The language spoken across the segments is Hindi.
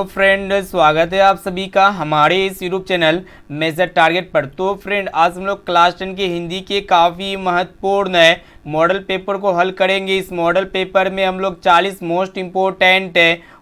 तो फ्रेंड स्वागत है आप सभी का हमारे इस यूट्यूब चैनल मेजर टारगेट पर। तो फ्रेंड आज हम लोग क्लास 10 के हिंदी के काफ़ी महत्वपूर्ण है मॉडल पेपर को हल करेंगे। इस मॉडल पेपर में हम लोग 40 मोस्ट इम्पोर्टेंट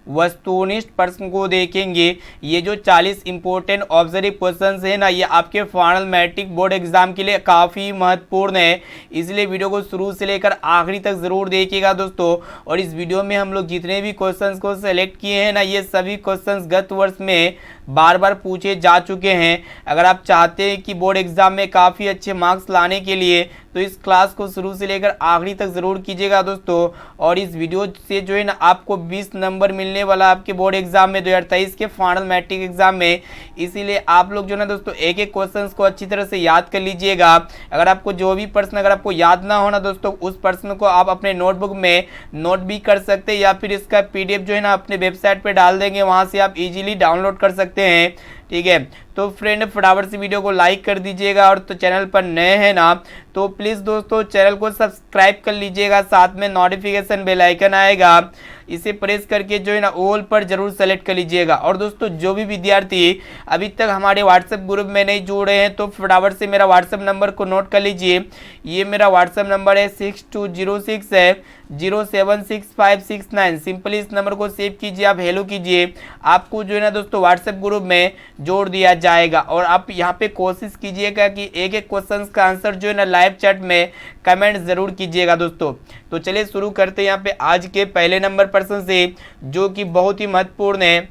वस्तुनिष्ठ प्रश्न को देखेंगे। ये जो 40 इंपॉर्टेंट ऑब्जर्व क्वेश्चंस है ना, ये आपके फाइनल मैट्रिक बोर्ड एग्जाम के लिए काफ़ी महत्वपूर्ण है, इसलिए वीडियो को शुरू से लेकर आखिरी तक ज़रूर देखिएगा दोस्तों। और इस वीडियो में हम लोग जितने भी क्वेश्चंस को सेलेक्ट किए हैं ना, ये सभी क्वेश्चंस गत वर्ष में बार बार पूछे जा चुके हैं। अगर आप चाहते हैं कि बोर्ड एग्जाम में काफ़ी अच्छे मार्क्स लाने के लिए तो इस क्लास को शुरू से लेकर आखिरी तक ज़रूर कीजिएगा दोस्तों। और इस वीडियो से जो है ना आपको 20 नंबर मिलने वाला आपके बोर्ड एग्जाम में 2023 के फाइनल मैट्रिक एग्जाम में, इसीलिए आप लोग जो है ना दोस्तों एक एक क्वेश्चन को अच्छी तरह से याद कर लीजिएगा। अगर आपको जो भी प्रश्न अगर आपको याद ना होना दोस्तों, उस प्रश्न को आप अपने नोटबुक में नोट भी कर सकते हैं या फिर इसका PDF जो है ना अपने वेबसाइट पर डाल देंगे, वहाँ से आप इजीली डाउनलोड कर सकते हैं। ठीक है, तो फ्रेंड फटाफट से वीडियो को लाइक कर दीजिएगा। और तो चैनल पर नए हैं ना तो प्लीज़ दोस्तों चैनल को सब्सक्राइब कर लीजिएगा, साथ में नोटिफिकेशन बेल आइकन आएगा, इसे प्रेस करके जो है ना ऑल पर जरूर सेलेक्ट कर लीजिएगा। और दोस्तों जो भी विद्यार्थी अभी तक हमारे व्हाट्सएप ग्रुप में नहीं जुड़े हैं तो फटाफट से मेरा व्हाट्सएप नंबर को नोट कर लीजिए। ये मेरा व्हाट्सएप नंबर है 6206 है 076569। सिंपली इस नंबर को सेव कीजिए, आप हेलो कीजिए, आपको जो है ना दोस्तों व्हाट्सएप ग्रुप में जोड़ दिया जाएगा। और आप यहाँ पे कोशिश कीजिएगा कि एक एक क्वेश्चन का आंसर जो है ना लाइव चैट में कमेंट जरूर कीजिएगा दोस्तों। तो चलिए शुरू करते हैं यहाँ पे आज के पहले नंबर प्रश्न से, जो कि बहुत ही महत्वपूर्ण है।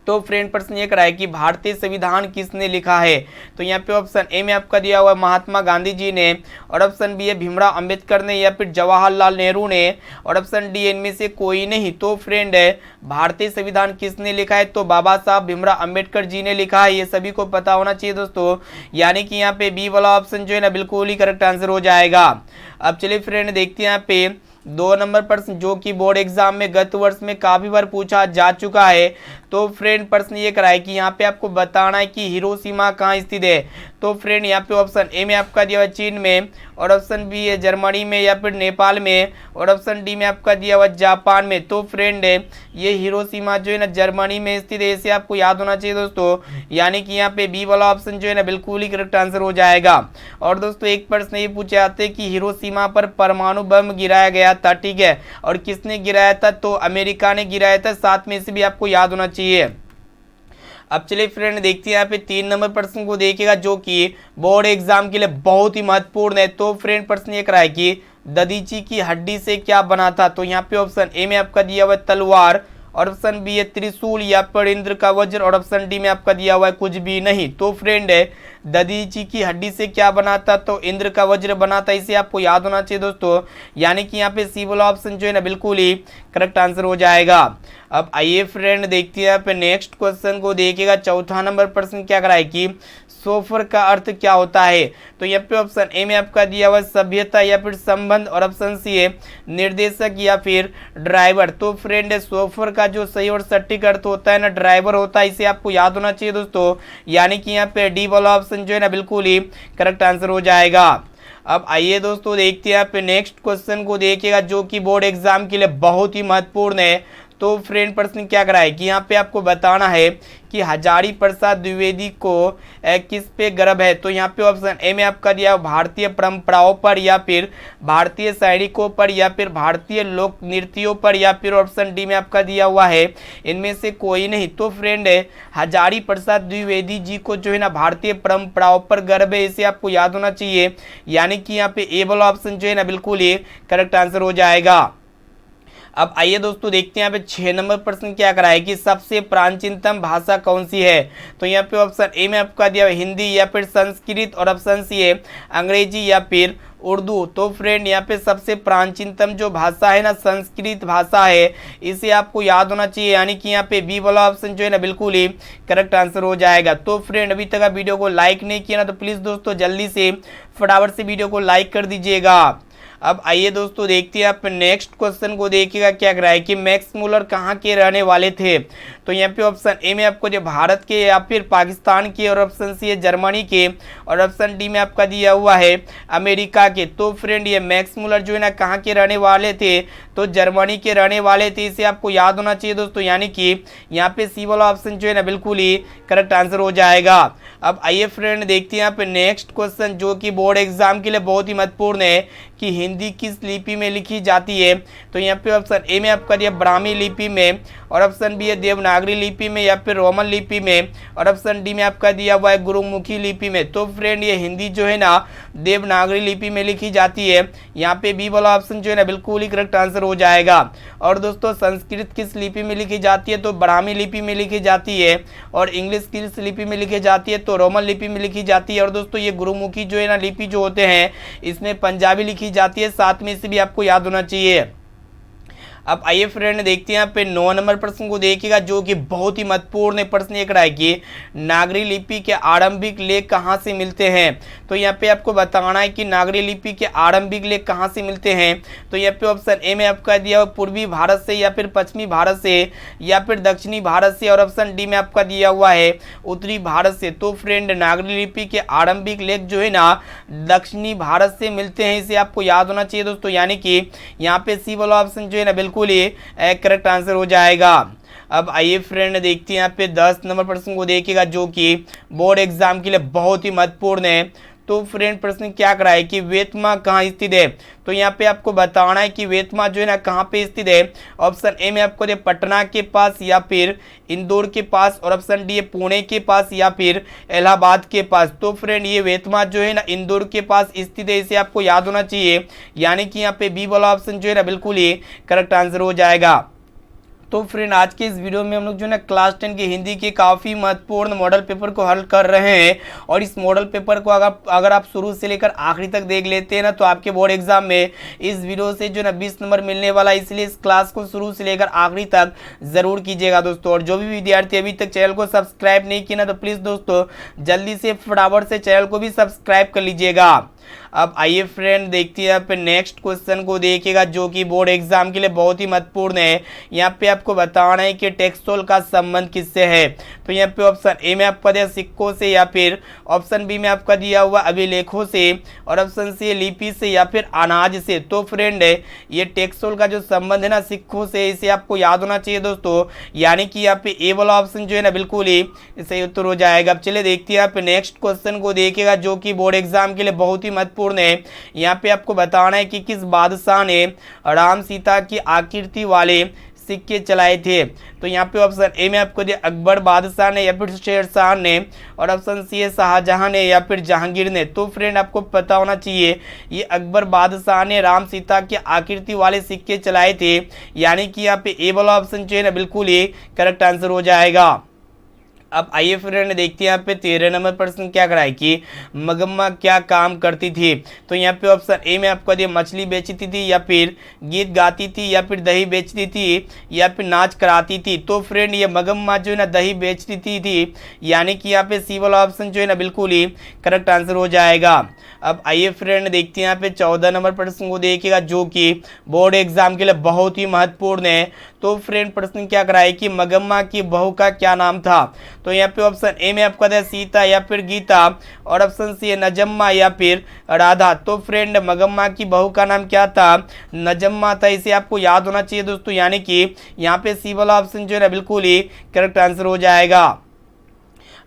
तो फ्रेंड प्रश्न ये करा है कि भारतीय संविधान किसने लिखा है। तो यहाँ पे ऑप्शन ए में आपका दिया हुआ है महात्मा गांधी जी ने, और ऑप्शन बी है भीमराव अंबेडकर ने या फिर जवाहरलाल नेहरू ने, और ऑप्शन डी इनमें से कोई नहीं। तो फ्रेंड है भारतीय संविधान किसने लिखा है, तो बाबा साहब भीमराव अंबेडकर जी ने लिखा है। ये सभी को पता होना चाहिए दोस्तों, यानी कि यहाँ पे बी वाला ऑप्शन जो है ना बिल्कुल ही करेक्ट आंसर हो जाएगा। अब चलिए फ्रेंड देखते हैं यहाँ पे 2 नंबर प्रश्न, जो कि बोर्ड एग्जाम में गत वर्ष में काफी बार पूछा जा चुका है। तो फ्रेंड प्रश्न ये कराए कि यहाँ पे आपको बताना है कि हिरोशिमा कहाँ स्थित है। तो फ्रेंड यहाँ पे ऑप्शन ए में आपका दिया हुआ चीन में, और ऑप्शन बी है जर्मनी में या फिर नेपाल में, और ऑप्शन डी में आपका दिया हुआ जापान में। तो फ्रेंड ये हिरोशिमा जो है ना जर्मनी में स्थित है, इसे आपको याद होना चाहिए दोस्तों, यानी कि यहाँ पे बी वाला ऑप्शन जो है ना बिल्कुल ही करेक्ट आंसर हो जाएगा। और दोस्तों एक प्रश्न ये पूछे जाते हैं कि हिरोशिमा पर परमाणु बम गिराया गया था, ठीक है, और किसने गिराया था, तो अमेरिका ने गिराया था, साथ में इसे भी आपको याद होना चाहिए। अब चलिए फ्रेंड देखते हैं यहाँ पे 3 नंबर प्रश्न को देखिएगा, जो कि बोर्ड एग्जाम के लिए बहुत ही महत्वपूर्ण है। तो फ्रेंड प्रश्न ये कराए कि दधीची की हड्डी से क्या बना था। तो यहाँ पे ऑप्शन ए में आपका दिया हुआ तलवार, और ऑप्शन बी है त्रिशूल या फिर इंद्र का वज्र, और ऑप्शन डी में आपका दिया हुआ है कुछ भी नहीं। तो फ्रेंड दधीची की हड्डी से क्या बना था, तो इंद्र का वज्र बना था, इसे आपको याद होना चाहिए दोस्तों, यानी कि यहाँ पे सी वाला ऑप्शन जो है ना बिल्कुल ही करेक्ट आंसर हो जाएगा। अब आइए फ्रेंड देखते हैं यहाँ पे नेक्स्ट क्वेश्चन को देखिएगा। 4था नंबर प्रश्न क्या कराए कि सोफर का अर्थ क्या होता है। तो यहाँ पे ऑप्शन ए में आपका दिया हुआ सभ्यता या फिर संबंध, और ऑप्शन सी है निर्देशक या फिर ड्राइवर। तो फ्रेंड सोफर का जो सही और सटीक अर्थ होता है ना ड्राइवर होता है, इसे आपको याद होना चाहिए दोस्तों, यानी कि यहाँ पे डी वाला ऑप्शन जो है ना बिल्कुल ही करेक्ट आंसर हो जाएगा। अब आइए दोस्तों देखते हैं यहाँ पे नेक्स्ट क्वेश्चन को देखिएगा, जो कि बोर्ड एग्जाम के लिए बहुत ही महत्वपूर्ण है। तो फ्रेंड प्रश्न क्या कराए कि यहाँ पे आपको बताना है कि हजारी प्रसाद द्विवेदी को किस पे गर्व है। तो यहाँ पे ऑप्शन ए में आपका दिया भारतीय परंपराओं पर या फिर भारतीय सैनिकों पर या फिर भारतीय लोक नृत्यों पर, या फिर ऑप्शन डी में आपका दिया हुआ है इनमें से कोई नहीं। तो फ्रेंड हजारी प्रसाद द्विवेदी जी को जो है ना भारतीय परंपराओं पर गर्व है, इसे आपको याद होना चाहिए, यानी कि यहाँ पे ए वाला ऑप्शन जो है ना बिल्कुल ही करेक्ट आंसर हो जाएगा। अब आइए दोस्तों देखते हैं यहाँ पे 6 नंबर प्रश्न क्या करा है कि सबसे प्राचीनतम भाषा कौन सी है। तो यहाँ पे ऑप्शन ए में आपका दिया हिंदी या फिर संस्कृत, और ऑप्शन सी है अंग्रेजी या फिर उर्दू। तो फ्रेंड यहाँ पे सबसे प्राचीनतम जो भाषा है ना संस्कृत भाषा है, इसे आपको याद होना चाहिए, यानी कि यहाँ पे बी वाला ऑप्शन जो है ना बिल्कुल ही करेक्ट आंसर हो जाएगा। तो फ्रेंड अभी तक आप वीडियो को लाइक नहीं किया ना तो प्लीज़ दोस्तों जल्दी से फटाफट से वीडियो को लाइक कर दीजिएगा। अब आइए दोस्तों देखते हैं आप नेक्स्ट क्वेश्चन को। देखिएगा क्या कह रहा है कि मैक्स मुलर कहाँ के रहने वाले थे। तो यहाँ पे ऑप्शन ए में आपको जो भारत के या फिर पाकिस्तान के, और ऑप्शन सी है जर्मनी के, और ऑप्शन डी में आपका दिया हुआ है अमेरिका के। तो फ्रेंड ये मैक्स मुलर जो है ना कहाँ के रहने वाले थे, तो जर्मनी के रहने वाले थे। इसे आपको याद होना चाहिए दोस्तों, यानी कि यहाँ पे सी वाला ऑप्शन जो है ना बिल्कुल ही करेक्ट आंसर हो जाएगा। अब आइए फ्रेंड देखते हैं यहाँ पे नेक्स्ट क्वेश्चन, जो कि बोर्ड एग्जाम के लिए बहुत ही महत्वपूर्ण है कि हिंदी किस लिपि में लिखी जाती है। तो यहाँ पे ऑप्शन ए में आपका दिया ब्राह्मी लिपि में, और ऑप्शन बी है देवनागरी लिपि में या फिर रोमन लिपि में, और ऑप्शन डी में आपका दिया हुआ है गुरुमुखी लिपि में। तो फ्रेंड ये हिंदी जो है ना देवनागरी लिपि में लिखी जाती है। यहाँ पे बी वाला ऑप्शन जो है ना बिल्कुल ही करेक्ट आंसर हो जाएगा। और दोस्तों संस्कृत किस लिपि में लिखी जाती है, तो ब्राह्मी लिपि में लिखी जाती है, और इंग्लिश किस लिपि में लिखी जाती है, तो रोमन लिपि में लिखी जाती है। और दोस्तों ये गुरुमुखी जो है ना लिपि जो होते हैं इसमें पंजाबी लिखी जाती है, साथ में इसे भी आपको याद होना चाहिए। अब आइए फ्रेंड देखते हैं यहाँ पे 9 नंबर प्रश्न को। देखिएगा जो कि बहुत ही महत्वपूर्ण है। प्रश्न एक रहा है कि नागरी लिपि के आरंभिक लेख कहाँ से मिलते हैं। तो यहाँ पे आपको बताना है कि नागरी लिपि के आरंभिक लेख कहाँ से मिलते हैं। तो यहाँ पे ऑप्शन ए में आपका दिया हुआ पूर्वी भारत से या फिर पश्चिमी भारत से या फिर दक्षिणी भारत से, और ऑप्शन डी में आपका दिया हुआ है उत्तरी भारत से। तो फ्रेंड नागरी लिपि के आरंभिक लेख जो है ना दक्षिणी भारत से मिलते हैं, इसे आपको याद होना चाहिए दोस्तों, यानी कि यहाँ पे सी वाला ऑप्शन जो है ना बिल्कुल ही करेक्ट आंसर हो जाएगा। अब आइए फ्रेंड देखते हैं यहाँ पे 10 नंबर प्रश्न को। देखिएगा जो कि बोर्ड एग्जाम के लिए बहुत ही महत्वपूर्ण है। तो फ्रेंड प्रश्न क्या करा है कि वेतमा कहाँ स्थित है। तो यहाँ पे आपको बताना है कि वेतमा जो है ना कहाँ पे स्थित है। ऑप्शन ए में आपको दे पटना के पास या फिर इंदौर के पास, और ऑप्शन डी है पुणे के पास या फिर इलाहाबाद के पास। तो फ्रेंड ये वेतमा जो है ना इंदौर के पास स्थित है, इसे आपको याद होना चाहिए, यानी कि यहाँ पे बी वाला ऑप्शन जो है ना बिल्कुल ही करेक्ट आंसर हो जाएगा। तो फ्रेंड आज के इस वीडियो में हम लोग जो है ना क्लास 10 की हिंदी के काफ़ी महत्वपूर्ण मॉडल पेपर को हल कर रहे हैं। और इस मॉडल पेपर को अगर आप शुरू से लेकर आखिरी तक देख लेते हैं ना, तो आपके बोर्ड एग्जाम में इस वीडियो से जो है ना 20 नंबर मिलने वाला है। इसलिए इस क्लास को शुरू से लेकर आखिरी तक जरूर कीजिएगा दोस्तों। और जो भी विद्यार्थी अभी तक चैनल को सब्सक्राइब नहीं किया ना, तो प्लीज़ दोस्तों जल्दी से फटाफट से चैनल को भी सब्सक्राइब कर लीजिएगा। अब आइए फ्रेंड देखते हैं यहाँ पे नेक्स्ट क्वेश्चन को। देखिएगा जो कि बोर्ड एग्जाम के लिए बहुत ही महत्वपूर्ण है। यहाँ पे आपको बताना है कि टेक्सटोल का संबंध किससे है। तो यहाँ पे ऑप्शन ए में आपका दिया सिक्कों से, या फिर ऑप्शन बी में आपका दिया हुआ अभिलेखों से, और ऑप्शन सी लिपि से या फिर अनाज से। तो फ्रेंड ये टेक्सटोल का जो संबंध है ना सिक्कों से, इसे आपको याद होना चाहिए दोस्तों, यानी कि यहाँ पे ए वाला ऑप्शन जो है ना बिल्कुल ही सही उत्तर हो जाएगा। अब चलिए देखते हैं यहाँ पे नेक्स्ट क्वेश्चन को। देखिएगा जो कि बोर्ड एग्जाम के लिए बहुत ही महत्वपूर्ण है। यहाँ पे आपको बताना है कि किस बादशाह ने राम सीता की आकृति वाले सिक्के चलाए थे। तो यहाँ पे ऑप्शन ए में आपको दिया अकबर बादशाह ने या फिर शेर शाह ने, और ऑप्शन सी है शाहजहां ने या फिर जहांगीर ने। तो फ्रेंड आपको पता होना चाहिए ये अकबर बादशाह ने राम सीता की आकृति वाले सिक्के चलाए थे, यानी कि यहाँ पे ए वाला ऑप्शन जो है ना बिल्कुल ही करेक्ट आंसर हो जाएगा। अब आइए फ्रेंड देखते हैं यहाँ पे 13 नंबर प्रश्न क्या करा है कि मगम्मा क्या काम करती थी। तो यहाँ पे ऑप्शन ए में आपको दिया मछली बेचती थी, या फिर गीत गाती थी, या फिर दही बेचती थी, या फिर नाच कराती थी। तो फ्रेंड ये मगम्मा जो है ना दही बेचती थी, यानी कि यहाँ पे सी वाला ऑप्शन जो है ना बिल्कुल ही करेक्ट आंसर हो जाएगा। अब आइए फ्रेंड देखते हैं यहाँ पे 14 नंबर प्रश्न को। देखिएगा जो कि बोर्ड एग्जाम के लिए बहुत ही महत्वपूर्ण है। तो फ्रेंड प्रश्न क्या करा है कि मगम्मा की बहू का क्या नाम था। तो यहाँ पे ऑप्शन ए में आपका था सीता या फिर गीता, और ऑप्शन सी है नजम्मा या फिर राधा। तो फ्रेंड मगम्मा की बहू का नाम क्या था, नजम्मा था, इसे आपको याद होना चाहिए दोस्तों, यानी कि यहाँ पे सी वाला ऑप्शन जो है ना बिल्कुल ही करेक्ट आंसर हो जाएगा।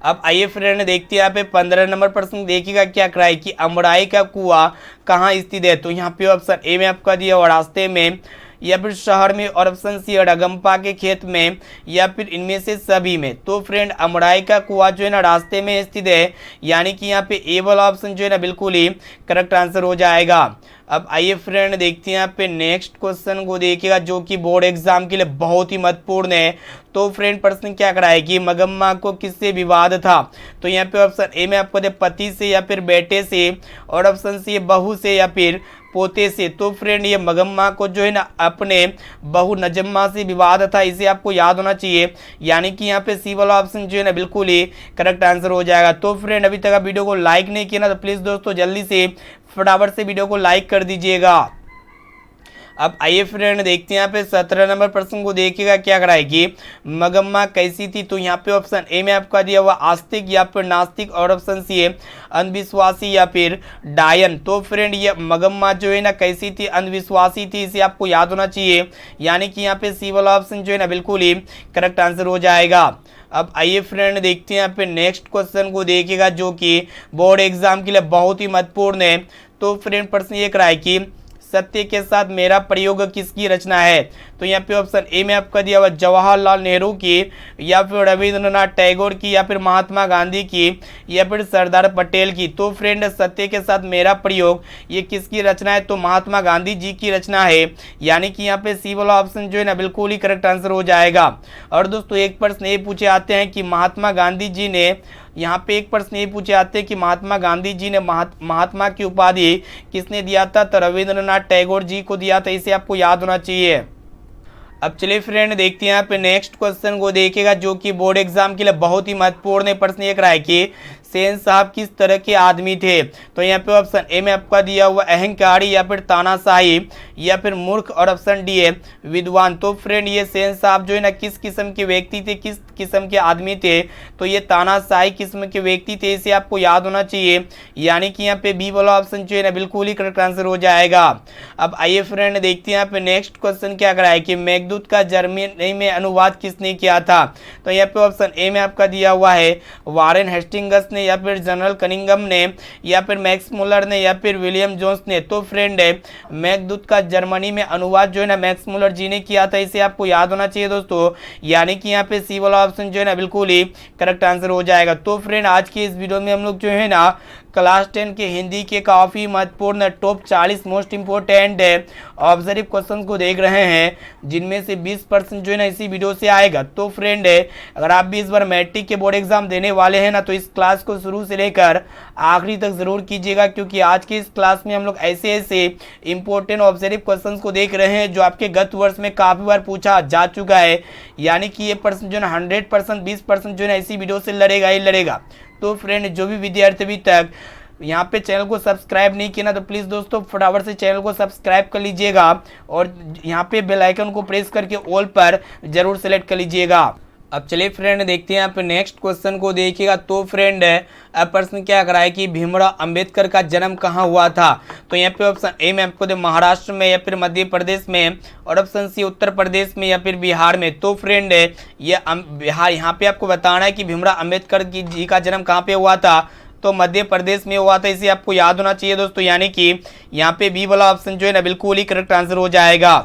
अब आइए फ्रेंड देखते हैं यहाँ पे 15 नंबर प्रश्न। देखिएगा क्या करा है कि अमराई का कुआं कहाँ स्थित है। तो यहाँ पे ऑप्शन ए में आपका दिया हुआ रास्ते में, या फिर शहर में, और ऑप्शन सी अडगम्पा के खेत में, या फिर इनमें से सभी में। तो फ्रेंड अमराई का कुआं जो है ना रास्ते में स्थित है, यानी कि यहाँ पे ए वाला ऑप्शन जो है ना बिल्कुल ही करेक्ट आंसर हो जाएगा। अब आइए फ्रेंड देखते हैं यहाँ पे नेक्स्ट क्वेश्चन को। देखिएगा जो कि बोर्ड एग्जाम के लिए बहुत ही महत्वपूर्ण है। तो फ्रेंड प्रश्न क्या करा है कि मगम्मा को किससे विवाद था। तो यहाँ पे ऑप्शन ए में आपको दे पति से या फिर बेटे से, और ऑप्शन सी बहू से या फिर पोते से। तो फ्रेंड ये मगम्मा को जो है ना अपने बहू नजम्मा से विवाद था, इसे आपको याद होना चाहिए, यानी कि यहाँ पे सी वाला ऑप्शन जो है ना बिल्कुल ही करेक्ट आंसर हो जाएगा। तो फ्रेंड अभी तक आप वीडियो को लाइक नहीं किया ना, तो प्लीज़ दोस्तों जल्दी से फटाफट से वीडियो को लाइक कर दीजिएगा। अब आइए फ्रेंड देखते हैं यहाँ पे 17 नंबर प्रश्न को देखिएगा क्या कराए कि मगम्मा कैसी थी। तो यहाँ पे ऑप्शन ए में आपका दिया हुआ आस्तिक या फिर नास्तिक, और ऑप्शन सी है अंधविश्वासी या फिर डायन। तो फ्रेंड ये मगम्मा जो है ना कैसी थी, अंधविश्वासी थी, इसे आपको याद होना चाहिए, यानी कि यहाँ पे सी वाला ऑप्शन जो है ना बिल्कुल ही करेक्ट आंसर हो जाएगा। अब आइए फ्रेंड देखते हैं यहाँ पे नेक्स्ट क्वेश्चन को देखिएगा जो कि बोर्ड एग्जाम के लिए बहुत ही महत्वपूर्ण है। तो फ्रेंड प्रश्न ये कराए कि सत्य के साथ मेरा प्रयोग किसकी रचना है। तो यहाँ पे ऑप्शन ए में आपका दिया हुआ जवाहरलाल नेहरू की, या फिर रविंद्रनाथ टैगोर की, या फिर महात्मा गांधी की, या फिर सरदार पटेल की। तो फ्रेंड सत्य के साथ मेरा प्रयोग ये किसकी रचना है, तो महात्मा गांधी जी की रचना है, यानी कि यहाँ पे सी वाला ऑप्शन जो है ना बिल्कुल ही करेक्ट आंसर हो जाएगा। और दोस्तों एक प्रश्न ये पूछे आते हैं कि महात्मा गांधी जी ने, यहाँ पे एक प्रश्न ये पूछे आते हैं कि महात्मा गांधी जी ने महात्मा की उपाधि किसने दिया था, तो रविंद्रनाथ टैगोर जी को दिया था, इसे आपको याद होना चाहिए। अब चलिए फ्रेंड देखते हैं यहाँ पे नेक्स्ट क्वेश्चन को देखिएगा जो कि बोर्ड एग्जाम के लिए बहुत ही महत्वपूर्ण है। प्रश्न ये रहा है कि सेन साहब किस तरह के आदमी थे। तो यहाँ पे ऑप्शन ए में आपका दिया हुआ अहंकारी, या फिर तानाशाही, या फिर मूर्ख, और ऑप्शन डी है विद्वान। तो फ्रेंड ये सेन साहब जो है ना किस किस्म के व्यक्ति थे, किस किस्म के आदमी थे, तो ये तानाशाही किस्म के व्यक्ति थे, इसे आपको याद होना चाहिए, यानी कि यहाँ पे बी वाला ऑप्शन जो है ना बिल्कुल ही करेक्ट आंसर हो जाएगा। अब आइए फ्रेंड देखते हैं यहाँ पे नेक्स्ट क्वेश्चन क्या कराए कि मेघदूत का जर्मनी में अनुवाद किसने किया था। तो यहाँ पे ऑप्शन ए में आपका दिया हुआ है वारेन हेस्टिंग्स ने, या फिर जनरल कनिंगम ने, या फिर मैक्स मुलर ने, या फिर विलियम जोन्स ने। तो फ्रेंड है मेघदूत का जर्मनी में अनुवाद जो है ना मैक्स मुलर जी ने किया था, इसे आपको याद होना चाहिए दोस्तों, यानी कि यहाँ पे सी वाला ऑप्शन जो है ना बिल्कुल ही करेक्ट आंसर हो जाएगा। तो फ्रेंड आज की इस वीडियो में हम लोग जो है ना क्लास 10 के हिंदी के काफ़ी महत्वपूर्ण top 40 most important observe question को देख रहे हैं, जिनमें से 20% जो है ना इसी वीडियो से आएगा। तो फ्रेंड अगर आप भी इस बार मैट्रिक के बोर्ड एग्जाम देने वाले हैं ना, तो इस क्लास को शुरू से लेकर आखिरी तक जरूर कीजिएगा, क्योंकि आज की इस क्लास में हम लोग ऐसे ऐसे इंपॉर्टेंट ऑब्जर्व क्वेश्चन को देख रहे हैं जो आपके गत वर्ष में काफ़ी बार पूछा जा चुका है, यानी कि ये प्रश्न जो है ना 100% 20% जो है ना इसी वीडियो से लड़ेगा ही लड़ेगा। तो फ्रेंड जो भी विद्यार्थी अभी तक यहाँ पे चैनल को सब्सक्राइब नहीं किया ना, तो प्लीज़ दोस्तों फटाफट से चैनल को सब्सक्राइब कर लीजिएगा, और यहाँ पे बेल आइकन को प्रेस करके ऑल पर जरूर सेलेक्ट कर लीजिएगा। अब चलिए फ्रेंड देखते हैं यहाँ पे नेक्स्ट क्वेश्चन को देखिएगा। तो फ्रेंड अब प्रश्न क्या कराए कि भीमराव अंबेडकर का जन्म कहाँ हुआ था। तो यहाँ पे ऑप्शन ए में आपको दे महाराष्ट्र में, या फिर मध्य प्रदेश में, और ऑप्शन सी उत्तर प्रदेश में, या फिर बिहार में। तो फ्रेंड ये बिहार, यहाँ पे आपको बताना है कि भीमराव अंबेडकर जी का जन्म कहाँ पे हुआ था, तो मध्य प्रदेश में हुआ था, इसे आपको याद होना चाहिए दोस्तों, यानी कि यहाँ पे बी वाला ऑप्शन जो है ना बिल्कुल ही करेक्ट आंसर हो जाएगा।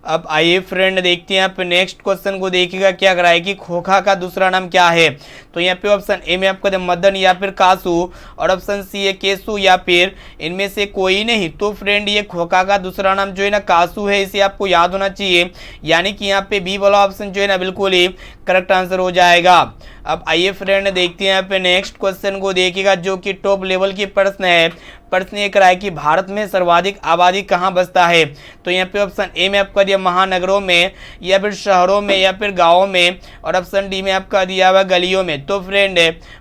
अब आइए फ्रेंड देखते हैं यहाँ पे नेक्स्ट क्वेश्चन को देखिएगा क्या कराए कि खोखा का दूसरा नाम क्या है। तो यहाँ पे ऑप्शन ए में आपको मदन, या फिर कासू, और ऑप्शन सी है केसु, या फिर इनमें से कोई नहीं। तो फ्रेंड ये खोखा का दूसरा नाम जो है ना कासू है, इसे आपको याद होना चाहिए, यानी कि यहाँ पे बी वाला ऑप्शन जो है ना बिल्कुल ही करेक्ट आंसर हो जाएगा। अब आइए फ्रेंड देखते हैं यहाँ पे नेक्स्ट क्वेश्चन को देखिएगा जो कि टॉप लेवल की प्रश्न है। प्रश्न ये कराए कि भारत में सर्वाधिक आबादी कहाँ बसता है। तो यहाँ पे ऑप्शन ए में आपका दिया महानगरों में, या फिर शहरों में, या फिर गाँवों में, और ऑप्शन डी में आपका दिया हुआ गलियों में। तो फ्रेंड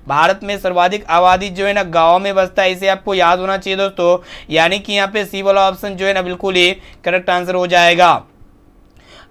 भारत में सर्वाधिक आबादी जो है ना गाँव में बसता है, इसे आपको याद होना चाहिए दोस्तों, यानी कि यहाँ पे सी वाला ऑप्शन जो है ना बिल्कुल ही करेक्ट आंसर हो जाएगा।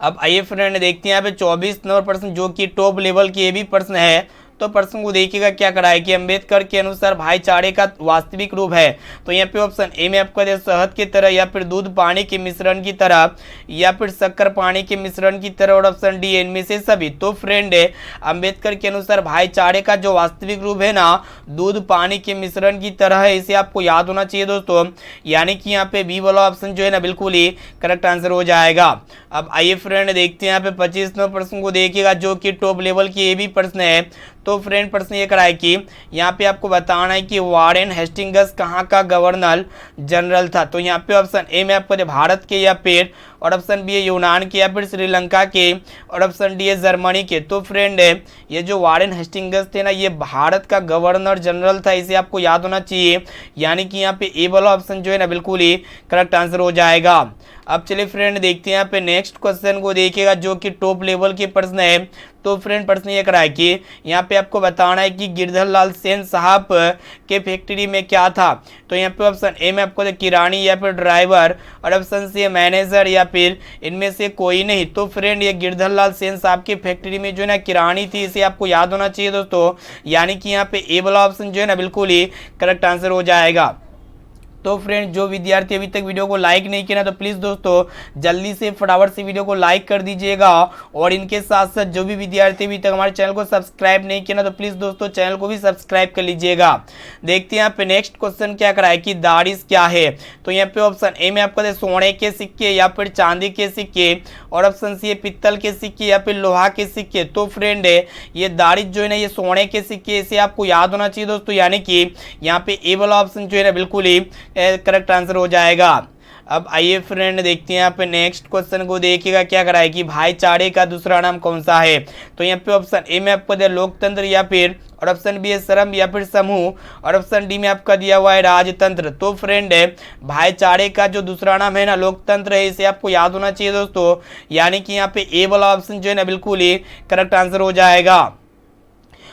अब आइए फ्रेंड देखते हैं यहाँ पे 24 नंबर प्रश्न जो कि टॉप लेवल की ये भी प्रश्न है। तो प्रश्न को देखिएगा क्या करा है कि अंबेडकर के अनुसार भाईचारे का वास्तविक रूप है। तो यहाँ पे ऑप्शन ए में आपका शहद की तरह, या फिर दूध पानी के मिश्रण की तरह, या फिर शक्कर पानी के मिश्रण की तरह, और ऑप्शन डी इनमें से सभी। तो फ्रेंड अंबेडकर के अनुसार भाईचारे का जो वास्तविक रूप है ना दूध पानी के मिश्रण की तरह है, इसे आपको याद होना चाहिए दोस्तों, यानी कि यहाँ पे बी वाला ऑप्शन जो है ना बिल्कुल ही करेक्ट आंसर हो जाएगा। अब आइए फ्रेंड देखते हैं यहाँ पे 25 नंबर प्रश्न को देखिएगा जो कि टॉप लेवल की ये भी प्रश्न है। तो फ्रेंड प्रश्न ये कराए कि यहाँ पे आपको बताना है कि वारेन हेस्टिंग्स कहाँ का गवर्नर जनरल था। तो यहाँ पे ऑप्शन ए में आपको भारत के, या फिर, और ऑप्शन बी है यूनान के, या फिर श्रीलंका के, और ऑप्शन डी है जर्मनी के। तो फ्रेंड ये जो वारेन हेस्टिंग्स थे ना ये भारत का गवर्नर जनरल था, इसे आपको याद होना चाहिए, यानी कि यहाँ पे ए वाला ऑप्शन जो है ना बिल्कुल ही करेक्ट आंसर हो जाएगा। अब चलिए फ्रेंड देखते हैं यहाँ पे नेक्स्ट क्वेश्चन को देखिएगा जो कि टॉप लेवल के प्रश्न है। तो फ्रेंड प्रश्न ये कराए कि यहाँ पे आपको बताना है कि गिरधर लाल सेन साहब के फैक्ट्री में क्या था। तो यहाँ पे ऑप्शन ए में आपको किरानी, या फिर ड्राइवर, और ऑप्शन सी मैनेजर, या फिर इनमें से कोई नहीं। तो फ्रेंड ये गिरधर लाल सेन साहब की फैक्ट्री में जो है ना किरानी थी, इसे आपको याद होना चाहिए दोस्तों। यानी कि यहाँ पे ए वाला ऑप्शन जो है ना बिल्कुल ही करेक्ट आंसर हो जाएगा। तो फ्रेंड जो विद्यार्थी अभी तक वीडियो को लाइक नहीं किया ना, तो प्लीज़ दोस्तों जल्दी से फटाफट से वीडियो को लाइक कर दीजिएगा। और इनके साथ साथ जो भी विद्यार्थी अभी तक हमारे चैनल को सब्सक्राइब नहीं किया ना, तो प्लीज़ दोस्तों चैनल को भी सब्सक्राइब कर लीजिएगा। देखते हैं यहाँ पे नेक्स्ट क्वेश्चन क्या कराए कि दारिश क्या है। तो यहाँ पे ऑप्शन ए में आपका सोने के सिक्के या फिर चांदी के सिक्के, और ऑप्शन सी है पित्तल के सिक्के या फिर लोहा के सिक्के। तो फ्रेंड ये दारिश जो है ना ये सोने के सिक्के, इसे आपको याद होना चाहिए दोस्तों। यानी कि यहाँ पे ए वाला ऑप्शन जो है ना बिल्कुल ही करेक्ट आंसर हो जाएगा। अब आइए फ्रेंड देखते हैं यहाँ पे नेक्स्ट क्वेश्चन को, देखिएगा क्या कराए कि भाईचारे का दूसरा नाम कौन सा है। तो यहाँ पे ऑप्शन ए में आपको दिया लोकतंत्र या फिर, और ऑप्शन बी है श्रम या फिर समूह, और ऑप्शन डी में आपका दिया हुआ है राजतंत्र। तो फ्रेंड भाईचारे का जो दूसरा नाम है ना लोकतंत्र है, इसे आपको याद होना चाहिए दोस्तों। यानी कि यहाँ पे ए वाला ऑप्शन जो है ना बिल्कुल ही करेक्ट आंसर हो जाएगा।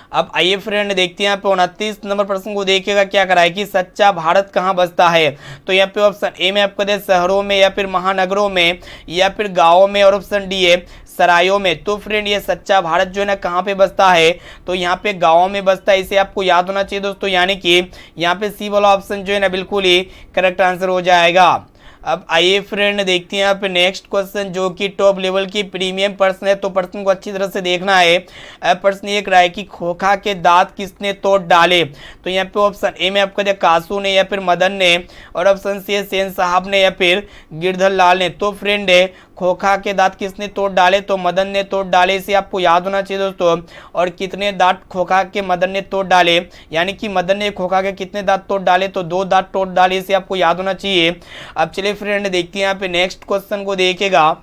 अब आइए फ्रेंड देखते हैं यहाँ पे 29 नंबर प्रश्न को, देखिएगा क्या कराए कि सच्चा भारत कहाँ बसता है। तो यहाँ पे ऑप्शन ए में आपको दे शहरों में या फिर महानगरों में या फिर गाँवों में, और ऑप्शन डी है सरायों में। तो फ्रेंड ये सच्चा भारत जो है ना कहाँ पे बसता है, तो यहाँ पे गाँव में बसता है, इसे आपको याद होना चाहिए दोस्तों। यानी कि यहाँ पे सी वाला ऑप्शन जो है ना बिल्कुल ही करेक्ट आंसर हो जाएगा। अब आइए फ्रेंड देखते हैं यहाँ पे नेक्स्ट क्वेश्चन, जो कि टॉप लेवल की प्रीमियम प्रश्न है। तो प्रश्न को अच्छी तरह से देखना है। प्रश्न ये कराए कि खोखा के दांत किसने तोड़ डाले। तो यहाँ पे ऑप्शन ए में आपका दिया कासू ने या फिर मदन ने, और ऑप्शन सी सेन साहब ने या फिर गिरधर लाल ने। तो फ्रेंड खोखा के दांत किसने तोड़ डाले, तो मदन ने तोड़ डाले, इसे आपको याद होना चाहिए दोस्तों। और कितने दांत खोखा के मदन ने तोड़ डाले, यानी कि मदन ने खोखा के कितने दांत तोड़ डाले, तो 2 दांत तोड़ डाले, इसे आपको याद होना चाहिए। अब चलिए फ्रेंड देखते हैं यहाँ पे नेक्स्ट क्वेश्चन को, देखिएगा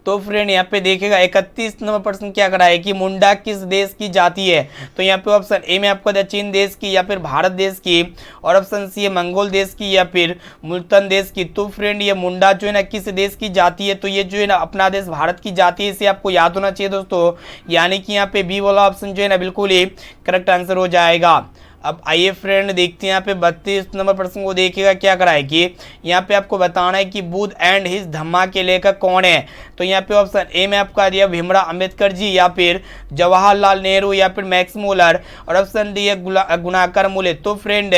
तो फ्रेंड यहाँ पे देखिएगा 31 नंबर प्रश्न क्या करा है कि मुंडा किस देश की जाति है। तो यहाँ पे ऑप्शन ए में आपको चीन देश की या फिर भारत देश की, और ऑप्शन सी है मंगोल देश की या फिर मुल्तान देश की। तो फ्रेंड ये मुंडा जो है ना किस देश की जाति है, तो ये जो है ना अपना देश भारत की जाति है, इसे आपको याद होना चाहिए दोस्तों। यानी कि यहाँ पे बी वाला ऑप्शन जो है ना बिल्कुल ही करेक्ट आंसर हो जाएगा। अब आइए फ्रेंड देखते हैं यहाँ पे 32 नंबर प्रश्न को, देखिएगा क्या कराए कि यहाँ पे आपको बताना है कि बुद्ध एंड हिज धम्मा के लेखक कौन है। तो यहाँ पे ऑप्शन ए में आपका दिया भीमराव अंबेडकर जी या फिर जवाहरलाल नेहरू या फिर मैक्स मुलर, और ऑप्शन डी है गुणाकर मूले। तो फ्रेंड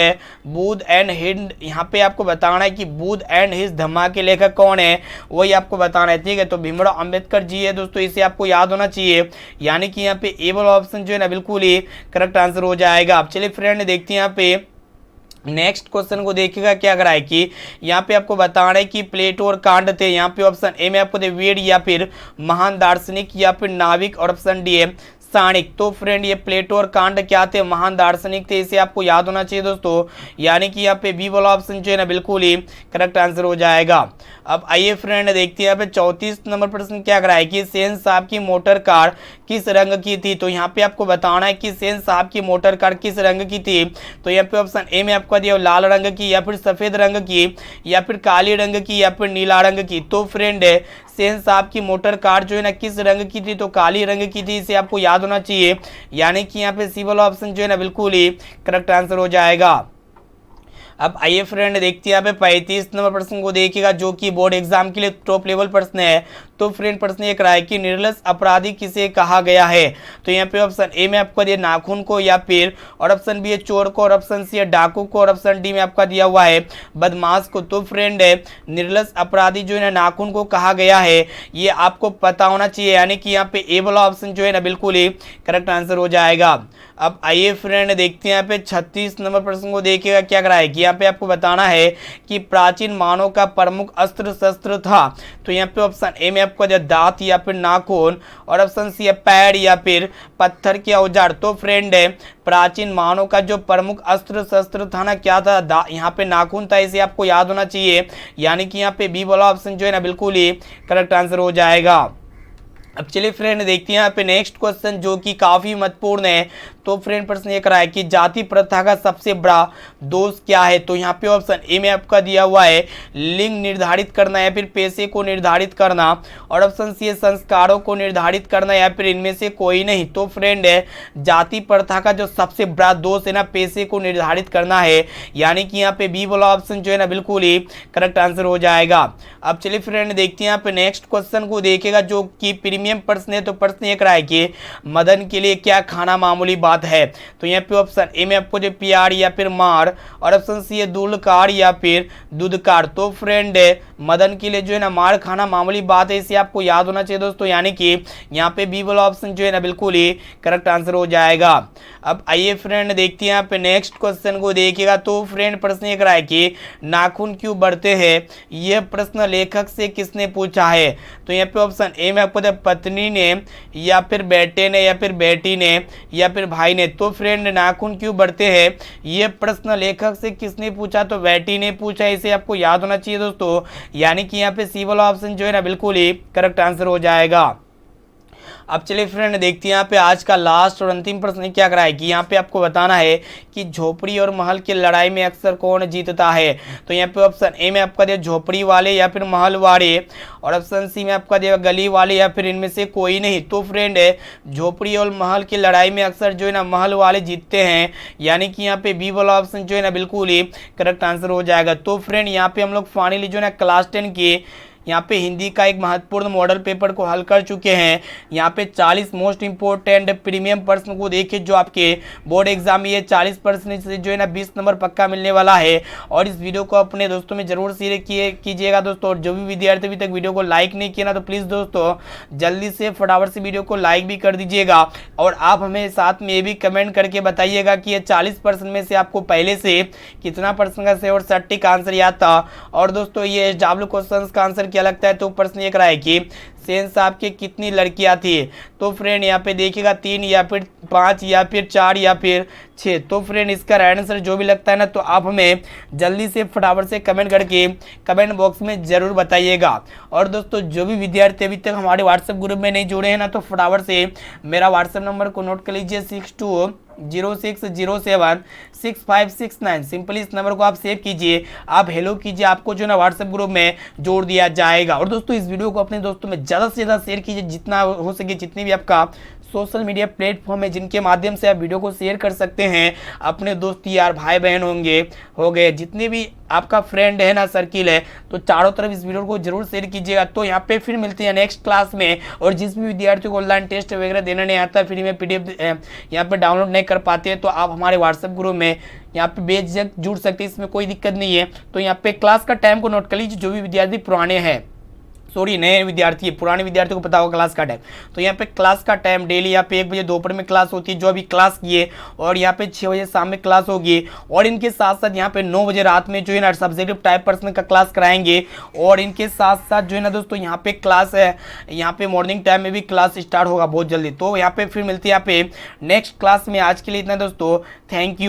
बुद्ध एंड हिज, यहाँ पे आपको बताना है कि बुद्ध एंड हिज धम्मा के लेखक कौन है, वही आपको बताना है, ठीक है। तो भीमराव अंबेडकर जी है दोस्तों, इसे आपको याद होना चाहिए। यानी कि यहाँ पे ए वाला ऑप्शन जो है ना बिल्कुल ही करेक्ट आंसर हो जाएगा। अब चलिए फ्रेंड देखते हैं यहाँ पे नेक्स्ट क्वेश्चन को, देखिएगा क्या कराए कि यहाँ पे आपको बताना है कि प्लेटो और कांट थे। यहाँ पे ऑप्शन ए में आपको वेद या फिर महान दार्शनिक या फिर नाविक, और ऑप्शन डी है साणिक। तो फ्रेंड ये प्लेटो और कांट क्या थे, महान दार्शनिक थे, इसे आपको याद होना चाहिए दोस्तों। यानी कि यहाँ पे बी वाला ऑप्शन जो है ना बिल्कुल ही करेक्ट आंसर हो जाएगा। अब आइए फ्रेंड देखते हैं यहाँ पे 34 नंबर प्रश्न क्या कराए कि सेन साहब की मोटर कार किस रंग की थी। तो यहाँ पे आपको बताना है कि सेन साहब की मोटर कार किस रंग की थी। तो यहाँ पे ऑप्शन ए में आपको दिया लाल रंग की या फिर सफेद रंग की या फिर काली रंग की या फिर नीला रंग की। तो फ्रेंड सेन साहब की मोटर कार जो है ना किस रंग की थी, तो काली रंग की थी, इसे आपको याद होना चाहिए। यानी कि यहाँ पे सी वाला ऑप्शन जो है ना बिल्कुल ही करेक्ट आंसर हो जाएगा। अब आइए फ्रेंड देखते हैं यहाँ पे 35 नंबर प्रश्न को, देखिएगा जो कि बोर्ड एग्जाम के लिए टॉप लेवल प्रश्न है। तो फ्रेंड प्रश्न ये कराए कि निर्लज अपराधी किसे कहा गया है। तो यहाँ पे ऑप्शन ए में आपका दिया नाखून को या फिर, और ऑप्शन बी है चोर को, और ऑप्शन सी है डाकू को, और ऑप्शन डी में आपका दिया हुआ है बदमाश को। तो फ्रेंड निर्लज अपराधी जो है ना नाखून को कहा गया है, ये आपको पता होना चाहिए। यानी कि यहाँ पे ए वाला ऑप्शन जो है ना बिल्कुल ही करेक्ट आंसर हो जाएगा। अब आइए फ्रेंड देखते हैं यहाँ पे 36 नंबर प्रश्न को, देखिएगा क्या कराए कि यहाँ पे आपको बताना है कि प्राचीन मानव का प्रमुख अस्त्र शस्त्र था। तो यहाँ पे ऑप्शन ए में आपको दांत या फिर नाखून, और ऑप्शन सी है पैर या फिर पत्थर के औजार। तो फ्रेंड प्राचीन मानव का जो प्रमुख अस्त्र शस्त्र था ना क्या था, यहाँ पे नाखून था, इसे आपको याद होना चाहिए। यानी कि यहाँ पे बी वाला ऑप्शन जो है ना बिल्कुल ही करेक्ट आंसर हो जाएगा। अब चलिए फ्रेंड देखते हैं यहाँ पे नेक्स्ट क्वेश्चन, जो कि काफ़ी महत्वपूर्ण है। तो फ्रेंड प्रश्न ये करा है कि जाति प्रथा का सबसे बड़ा दोष क्या है। तो यहाँ पे ऑप्शन ए में आपका दिया हुआ है लिंग निर्धारित करना या फिर पेशे को निर्धारित करना, और ऑप्शन सी है संस्कारों को निर्धारित करना या फिर इनमें से कोई नहीं। तो फ्रेंड है जाति प्रथा का जो सबसे बड़ा दोष है ना पेशे को निर्धारित करना है, यानी कि यहाँ पे बी वाला ऑप्शन जो है ना बिल्कुल ही करेक्ट आंसर हो जाएगा। अब चलिए फ्रेंड देखते हैं यहाँ पे नेक्स्ट क्वेश्चन को देखेगा जो कि प्रीमियम प्रश्न है। तो प्रश्न ये करा है कि मदन के लिए क्या खाना मामूली बात है। तो यहाँ पे ऑप्शन ए में आपको जो प्यार या फिर मार, और ऑप्शन सी है दूल्हकार या फिर दूधकार। तो फ्रेंड मदन के लिए जो है ना मार खाना मामूली बात है, इसे आपको याद होना चाहिए दोस्तों, यानी कि यहाँ पे बी वाला ऑप्शन जो है ना बिल्कुल ही करेक्ट आंसर हो जाएगा। अब आइए फ्रेंड देखते हैं यहाँ पे नेक्स्ट क्वेश्चन को देखिएगा। तो फ्रेंड प्रश्न ये करा है कि नाखून क्यों बढ़ते हैं, यह प्रश्न लेखक से किसने पूछा है। तो यहाँ पे ऑप्शन ए में आपको पत्नी ने या फिर बेटे ने या फिर बेटी ने या फिर भाई ने। तो फ्रेंड नाखून क्यों बढ़ते हैं यह प्रश्न लेखक से किसने पूछा, तो बेटी ने पूछा, इसे आपको याद होना चाहिए दोस्तों, यानी कि यहाँ पे सी वाला ऑप्शन जो है ना बिल्कुल ही करेक्ट आंसर हो जाएगा। अब चलिए फ्रेंड देखते हैं यहाँ पे आज का लास्ट और अंतिम प्रश्न क्या करा है कि यहाँ पे आपको बताना है कि झोपड़ी और महल की लड़ाई में अक्सर कौन जीतता है। तो यहाँ पे ऑप्शन ए में आपका दिया झोपड़ी वाले या फिर महल वाले, और ऑप्शन सी में आपका दिया गली वाले या फिर इनमें से कोई नहीं। तो फ्रेंड है झोपड़ी और महल की लड़ाई में अक्सर जो है ना महल वाले जीतते हैं, यानी कि यहाँ पे बी वाला ऑप्शन जो है ना बिल्कुल ही करेक्ट आंसर हो जाएगा। तो फ्रेंड यहाँ पे हम लोग फाइनली जो है ना क्लास 10 की यहाँ पे हिंदी का एक महत्वपूर्ण मॉडल पेपर को हल कर चुके हैं। यहाँ पे 40 मोस्ट इंपोर्टेंट प्रीमियम प्रश्न को देखिए जो आपके बोर्ड एग्जाम में ये 40% से जो है ना 20 नंबर पक्का मिलने वाला है। और इस वीडियो को अपने दोस्तों में जरूर शेयर कीजिएगा दोस्तों, और जो भी विद्यार्थी अभी तक वीडियो को लाइक नहीं किया ना तो प्लीज़ दोस्तों जल्दी से फटाफट से वीडियो को लाइक भी कर दीजिएगा। और आप हमें साथ में ये भी कमेंट करके बताइएगा कि ये 40% में से आपको पहले से कितना परसेंट का से और सटीक आंसर याद था। और दोस्तों ये SW क्वेश्चन का आंसर क्या लगता है। तो प्रश्न ये करा है कि सेन साहब की कितनी लड़कियां थी। तो फ्रेंड यहाँ पे देखिएगा 3 या फिर 5 या फिर 4 या फिर 6। तो फ्रेंड इसका राइट आंसर जो भी लगता है ना तो आप हमें जल्दी से फटाफट से कमेंट करके कमेंट बॉक्स में जरूर बताइएगा। और दोस्तों जो भी विद्यार्थी अभी तक हमारे व्हाट्सएप ग्रुप में नहीं जुड़े हैं ना तो फटाफट से मेरा व्हाट्सएप नंबर को नोट कर लीजिए 6206076569। सिंपली इस नंबर को आप सेव कीजिए, आप हेलो कीजिए, आपको जो ना व्हाट्सएप ग्रुप में जोड़ दिया जाएगा। और दोस्तों इस वीडियो को अपने दोस्तों में ज़्यादा से ज़्यादा शेयर कीजिए, जितना हो सके जितनी भी आपका सोशल मीडिया प्लेटफॉर्म है जिनके माध्यम से आप वीडियो को शेयर कर सकते हैं। अपने दोस्त यार भाई बहन हो गए जितने भी आपका फ्रेंड है ना सर्किल है, तो चारों तरफ इस वीडियो को जरूर शेयर कीजिएगा। तो यहाँ पे फिर मिलते हैं नेक्स्ट क्लास में। और जिस भी विद्यार्थी को ऑनलाइन टेस्ट वगैरह देना नहीं आता, फ्री में PDF यहाँ पे डाउनलोड नहीं कर पाते हैं, तो आप हमारे व्हाट्सएप ग्रुप में यहाँ पे बेझिझक जुड़ सकते हैं, इसमें कोई दिक्कत नहीं है। तो यहाँ पे क्लास का टाइम को नोट कर लीजिए, जो भी विद्यार्थी पुराने हैं नए विद्यार्थी है, पुराने विद्यार्थी को पता होगा क्लास का टाइम। तो यहाँ पे क्लास का टाइम डेली यहाँ पे 1 बजे दोपहर में क्लास होती है जो अभी क्लास की है, और यहाँ पे 6 बजे शाम में क्लास होगी। और इनके साथ साथ यहाँ पे 9 बजे रात में जो है ना सब्जेक्टिव टाइप पर्सन का क्लास कराएंगे। और इनके साथ साथ जो है ना दोस्तों यहाँ पे क्लास है, यहाँ पे मॉर्निंग टाइम में भी क्लास स्टार्ट होगा बहुत जल्दी। तो यहाँ पे फिर मिलती है यहाँ पे नेक्स्ट क्लास में। आज के लिए इतना दोस्तों, थैंक यू।